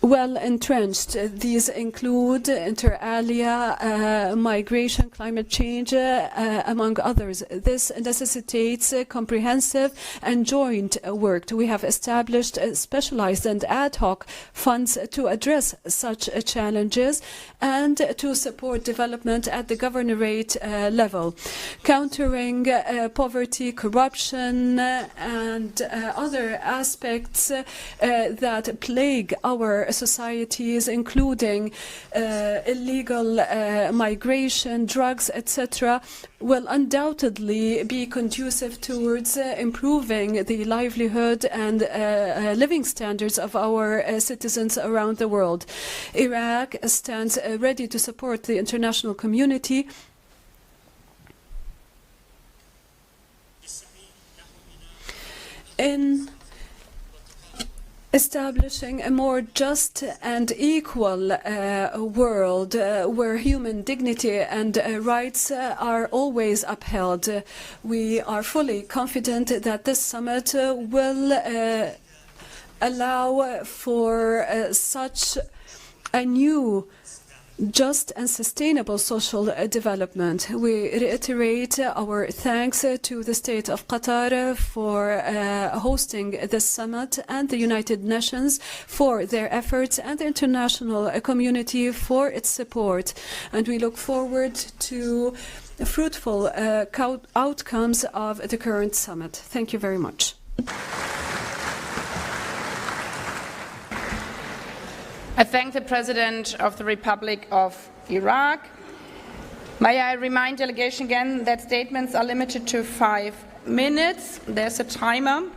S7: well entrenched. These include inter alia, migration, climate change, among others. This necessitates comprehensive and joint work. We have established specialized and ad hoc funds to address such challenges and to support development at the governorate level. Countering poverty, corruption, and other aspects that plague our societies, including illegal migration, drugs, etc., will undoubtedly be conducive towards improving the livelihood and living standards of our citizens around the world. Iraq stands ready to support the international community in establishing a more just and equal world where human dignity and rights are always upheld. We are fully confident that this summit will allow for such a new just and sustainable social development. We reiterate our thanks to the State of Qatar for hosting this summit and the United Nations for their efforts and the international community for its support. And we look forward to fruitful outcomes of the current summit. Thank you very much.
S1: I thank the President of the Republic of Iraq. May I remind delegation again that statements are limited to 5 minutes. There's a timer.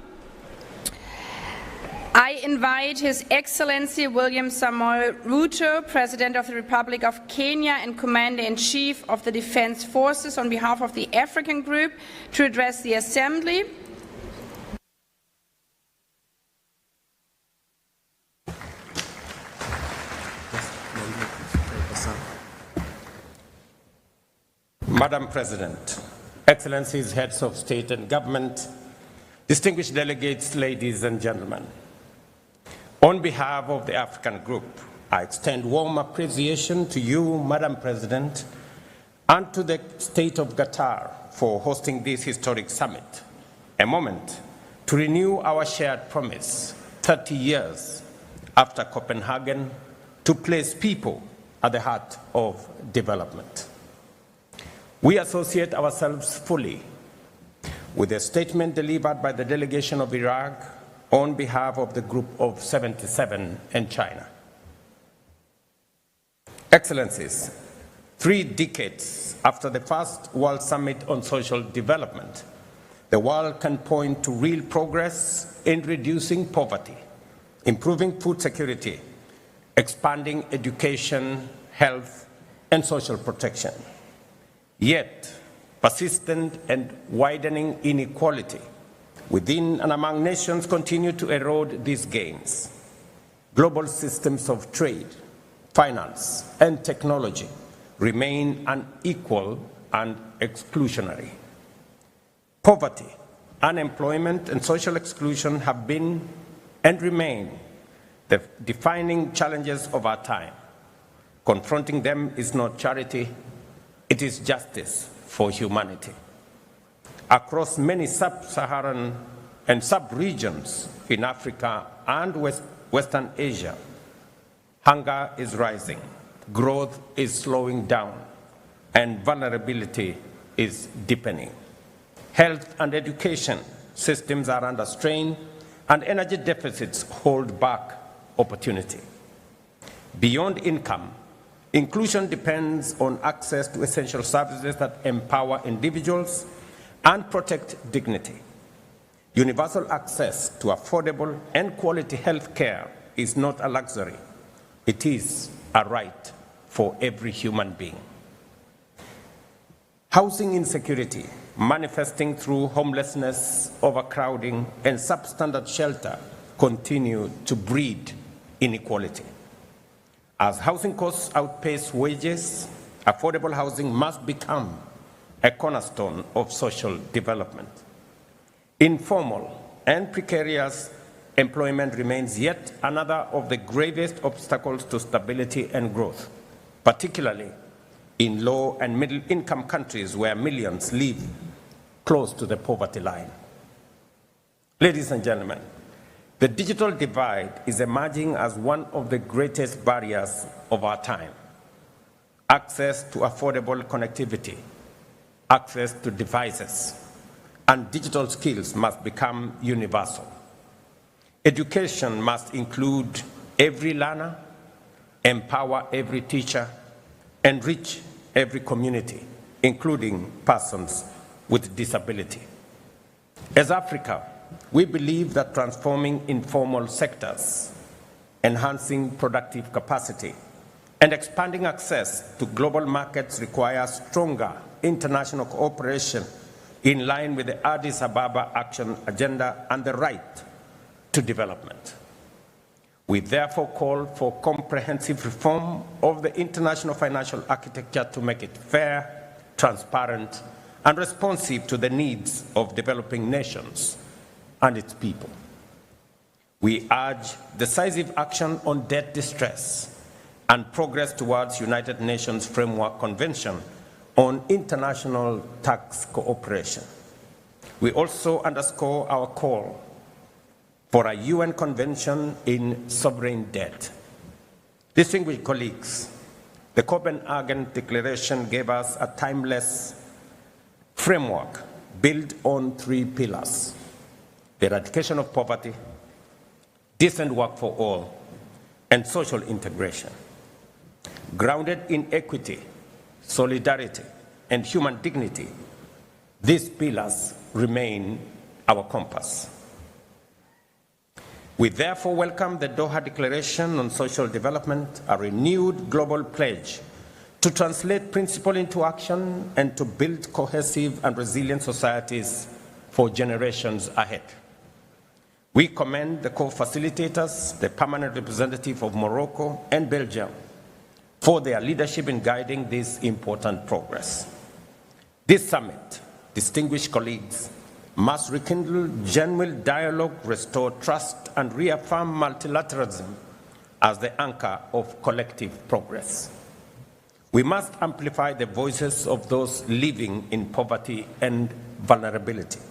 S1: I invite His Excellency William Samoei Ruto, President of the Republic of Kenya and Commander-in-Chief of the Defense Forces, on behalf of the African Group, to address the Assembly.
S8: Madam President, Excellencies, Heads of State and Government, distinguished delegates, ladies and gentlemen, on behalf of the African Group, I extend warm appreciation to you, Madam President, and to the State of Qatar for hosting this historic summit, a moment to renew our shared promise 30 years after Copenhagen to place people at the heart of development. We associate ourselves fully with the statement delivered by the delegation of Iraq on behalf of the Group of 77 and China. Excellencies, 3 decades after the first World Summit on Social Development, the world can point to real progress in reducing poverty, improving food security, expanding education, health, and social protection. Yet, persistent and widening inequality within and among nations continue to erode these gains. Global systems of trade, finance, and technology remain unequal and exclusionary. Poverty, unemployment, and social exclusion have been and remain the defining challenges of our time. Confronting them is not charity, it is justice for humanity. Across many sub-Saharan and sub-regions in Africa and Western Asia, hunger is rising, growth is slowing down, and vulnerability is deepening. Health and education systems are under strain, and energy deficits hold back opportunity. Beyond income, inclusion depends on access to essential services that empower individuals and protect dignity. Universal access to affordable and quality health care is not a luxury. It is a right for every human being. Housing insecurity, manifesting through homelessness, overcrowding, and substandard shelter, continue to breed inequality. As housing costs outpace wages, affordable housing must become a cornerstone of social development. Informal and precarious employment remains yet another of the gravest obstacles to stability and growth, particularly in low and middle income countries where millions live close to the poverty line. Ladies and gentlemen, the digital divide is emerging as one of the greatest barriers of our time. Access to affordable connectivity, access to devices, and digital skills must become universal. Education must include every learner, empower every teacher, and reach every community, including persons with disability. As Africa, we believe that transforming informal sectors, enhancing productive capacity, and expanding access to global markets requires stronger international cooperation in line with the Addis Ababa Action Agenda and the right to development. We therefore call for comprehensive reform of the international financial architecture to make it fair, transparent, and responsive to the needs of developing nations and its people. We urge decisive action on debt distress and progress towards United Nations Framework Convention on international tax cooperation. We also underscore our call for a UN Convention in sovereign debt. Distinguished colleagues, the Copenhagen Declaration gave us a timeless framework built on 3 pillars: the eradication of poverty, decent work for all, and social integration. Grounded in equity, solidarity, and human dignity, these pillars remain our compass. We therefore welcome the Doha Declaration on Social Development, a renewed global pledge to translate principle into action and to build cohesive and resilient societies for generations ahead. We commend the co-facilitators, the permanent representative of Morocco and Belgium, for their leadership in guiding this important progress. This summit, distinguished colleagues, must rekindle genuine dialogue, restore trust, and reaffirm multilateralism as the anchor of collective progress. We must amplify the voices of those living in poverty and vulnerability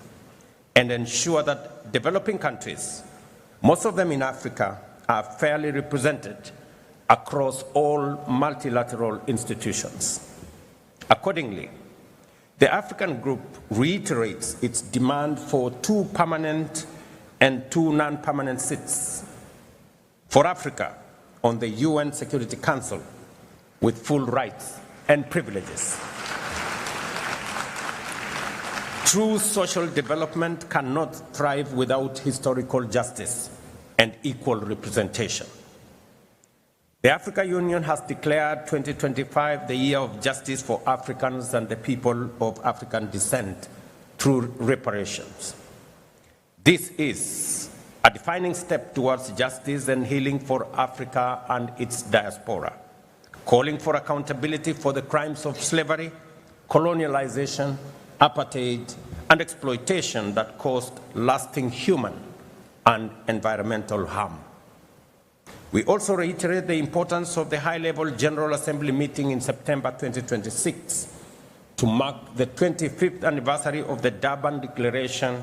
S8: and ensure that developing countries, most of them in Africa, are fairly represented across all multilateral institutions. Accordingly, the African Group reiterates its demand for 2 permanent and 2 non-permanent seats for Africa on the UN Security Council with full rights and privileges. True social development cannot thrive without historical justice and equal representation. The African Union has declared 2025 the year of justice for Africans and the people of African descent through reparations. This is a defining step towards justice and healing for Africa and its diaspora, calling for accountability for the crimes of slavery, colonialization, apartheid, and exploitation that caused lasting human and environmental harm. We also reiterate the importance of the high-level General Assembly meeting in September 2026 to mark the 25th anniversary of the Durban Declaration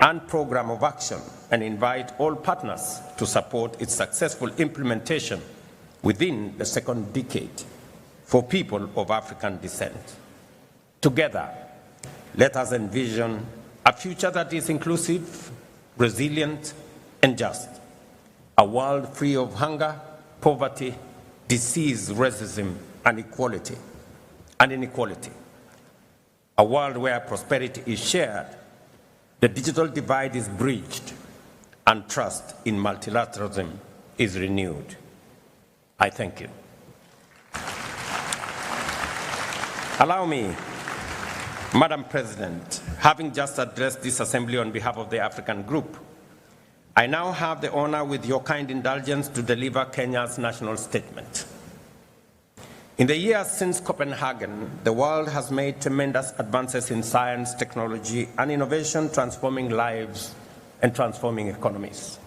S8: and Program of Action, and invite all partners to support its successful implementation within the second decade for people of African descent. Together, let us envision a future that is inclusive, resilient, and just. A world free of hunger, poverty, disease, racism, and inequality. A world where prosperity is shared, the digital divide is bridged, and trust in multilateralism is renewed. I thank you. Allow me, Madam President, having just addressed this assembly on behalf of the African Group, I now have the honor, with your kind indulgence, to deliver Kenya's national statement. In the years since Copenhagen, the world has made tremendous advances in science, technology, and innovation, transforming lives and transforming economies.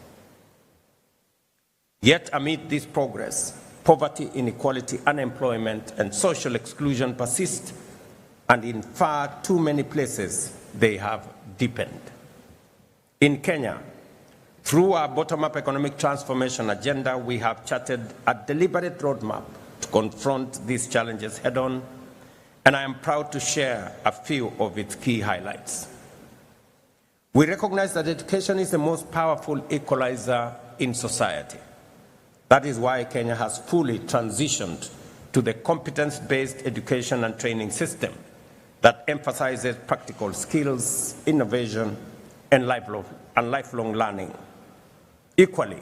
S8: Yet amid this progress, poverty, inequality, unemployment, and social exclusion persist, and in far too many places they have deepened. In Kenya, through our bottom-up economic transformation agenda, we have charted a deliberate roadmap to confront these challenges head-on, and I am proud to share a few of its key highlights. We recognize that education is the most powerful equalizer in society. That is why Kenya has fully transitioned to the competence-based education and training system that emphasizes practical skills, innovation, and lifelong learning. Equally,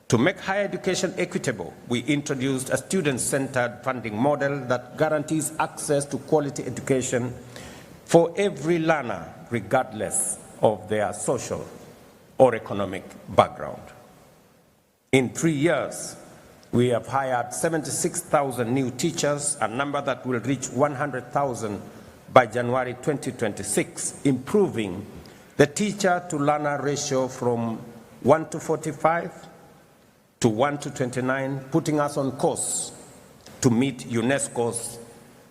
S8: to make higher education equitable, we introduced a student-centered funding model that guarantees access to quality education for every learner, regardless of their social or economic background. In 3 years, we have hired 76,000 new teachers, a number that will reach 100,000 by January 2026, improving the teacher-to-learner ratio from 1 to 45 to 1 to 29, putting us on course to meet UNESCO's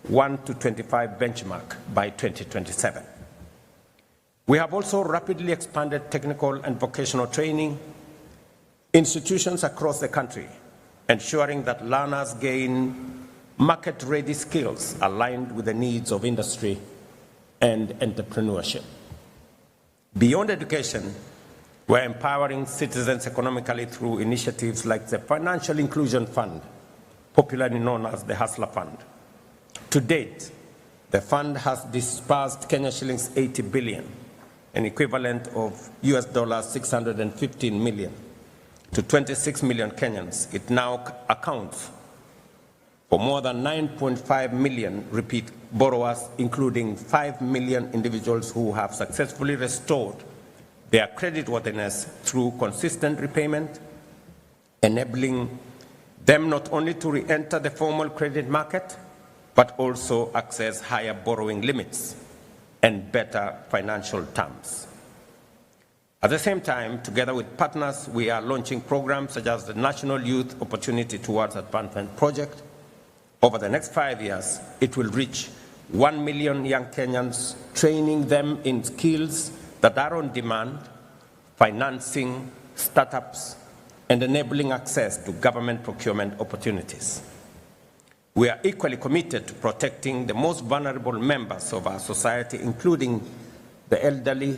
S8: 1 to 25 benchmark by 2027. We have also rapidly expanded technical and vocational training institutions across the country, ensuring that learners gain market-ready skills aligned with the needs of industry and entrepreneurship. Beyond education, we're empowering citizens economically through initiatives like the Financial Inclusion Fund, popularly known as the Hustler Fund. To date, the fund has disbursed Kenya shillings 80 billion, an equivalent of US dollars 615 million, to 26 million Kenyans. It now accounts for more than 9.5 million repeat borrowers, including 5 million individuals who have successfully restored their creditworthiness through consistent repayment, enabling them not only to re-enter the formal credit market, but also access higher borrowing limits and better financial terms. At the same time, together with partners, we are launching programs such as the National Youth Opportunity Towards Advancement Project. Over the next 5 years, it will reach 1 million young Kenyans, training them in skills that are on demand, financing startups, and enabling access to government procurement opportunities. We are equally committed to protecting the most vulnerable members of our society, including the elderly,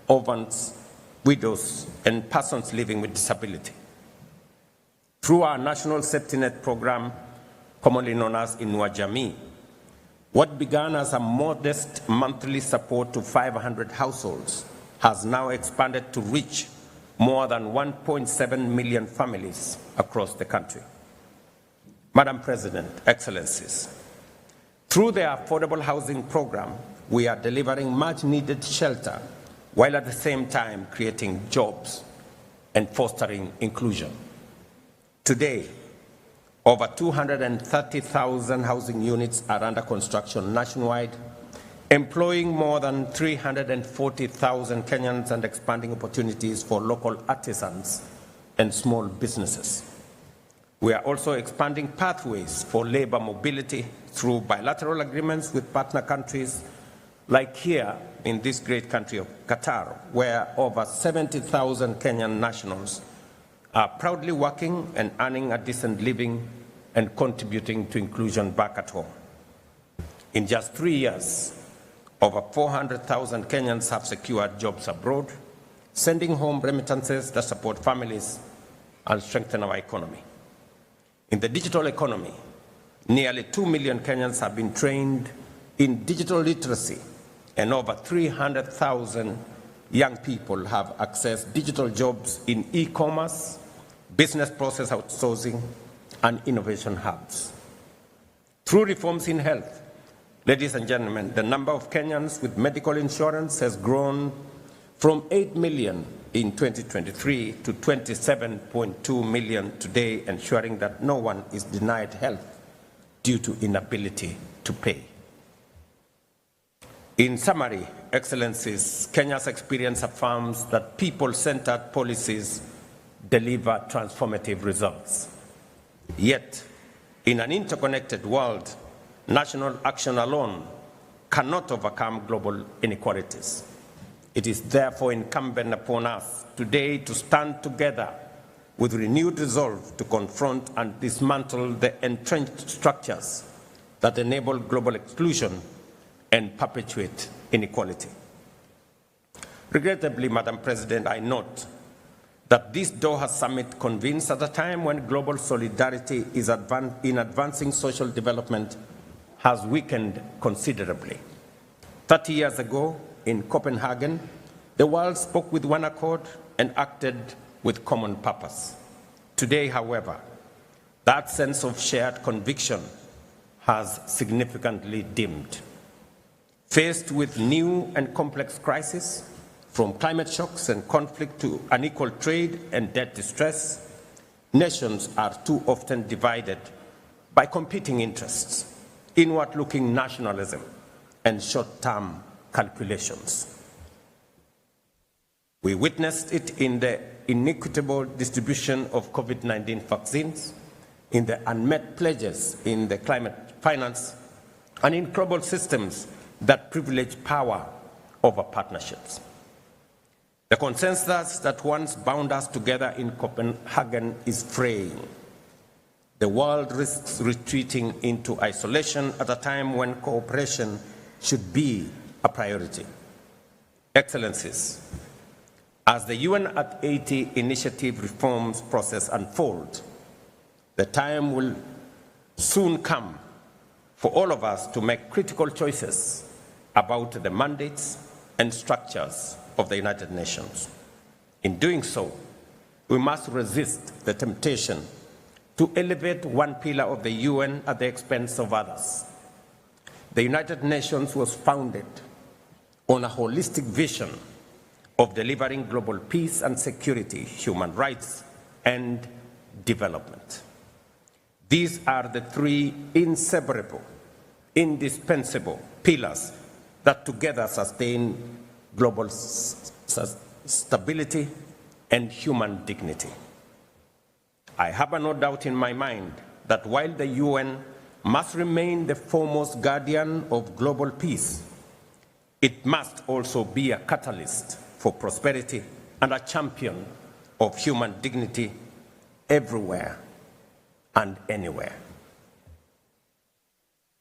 S8: orphans, widows, and persons living with disability. Through our National Safety Net program, commonly known as Inua Jamii. What began as a modest monthly support to 500 households has now expanded to reach more than 1.7 million families across the country. Madam President, Excellencies, through the Affordable Housing Program, we are delivering much-needed shelter while at the same time creating jobs and fostering inclusion. Today, over 230,000 housing units are under construction nationwide, employing more than 340,000 Kenyans and expanding opportunities for local artisans and small businesses. We are also expanding pathways for labor mobility through bilateral agreements with partner countries, like here in this great country of Qatar, where over 70,000 Kenyan nationals are proudly working and earning a decent living and contributing to inclusion back at home. In just 3 years, over 400,000 Kenyans have secured jobs abroad, sending home remittances that support families and strengthen our economy. In the digital economy, nearly 2 million Kenyans have been trained in digital literacy, and over 300,000 young people have accessed digital jobs in e-commerce, business process outsourcing, and innovation hubs. Through reforms in health, ladies and gentlemen, the number of Kenyans with medical insurance has grown from 8 million in 2023 to 27.2 million today, ensuring that no one is denied health due to inability to pay. In summary, Excellencies, Kenya's experience affirms that people-centered policies deliver transformative results. Yet, in an interconnected world, national action alone cannot overcome global inequalities. It is therefore incumbent upon us today to stand together with renewed resolve to confront and dismantle the entrenched structures that enable global exclusion and perpetuate inequality. Regrettably, Madam President, I note that this Doha summit convenes at a time when global solidarity is in advancing social development has weakened considerably. 30 years ago, in Copenhagen, the world spoke with one accord and acted with common purpose. Today, however, that sense of shared conviction has significantly dimmed. Faced with new and complex crises, from climate shocks and conflict to unequal trade and debt distress, nations are too often divided by competing interests, inward-looking nationalism, and short-term calculations. We witnessed it in the inequitable distribution of COVID-19 vaccines, in the unmet pledges in the climate finance, and in global systems that privilege power over partnerships. The consensus that once bound us together in Copenhagen is fraying. The world risks retreating into isolation at a time when cooperation should be a priority. Excellencies, as the UN at 80 initiative reforms process unfolds, the time will soon come for all of us to make critical choices about the mandates and structures of the United Nations. In doing so, we must resist the temptation to elevate one pillar of the UN at the expense of others. The United Nations was founded on a holistic vision of delivering global peace and security, human rights, and development. These are the three inseparable, indispensable pillars that together sustain global stability and human dignity. I have no doubt in my mind that while the UN must remain the foremost guardian of global peace, it must also be a catalyst for prosperity and a champion of human dignity everywhere and anywhere.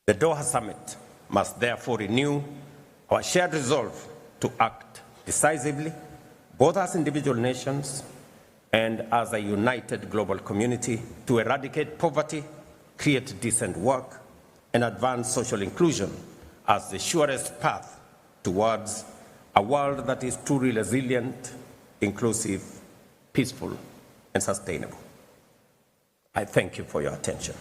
S8: The Doha Summit must therefore renew our shared resolve to act decisively, both as individual nations and as a united global community, to eradicate poverty, create decent work, and advance social inclusion as the surest path towards a world that is truly resilient, inclusive, peaceful, and sustainable. I thank you for your attention.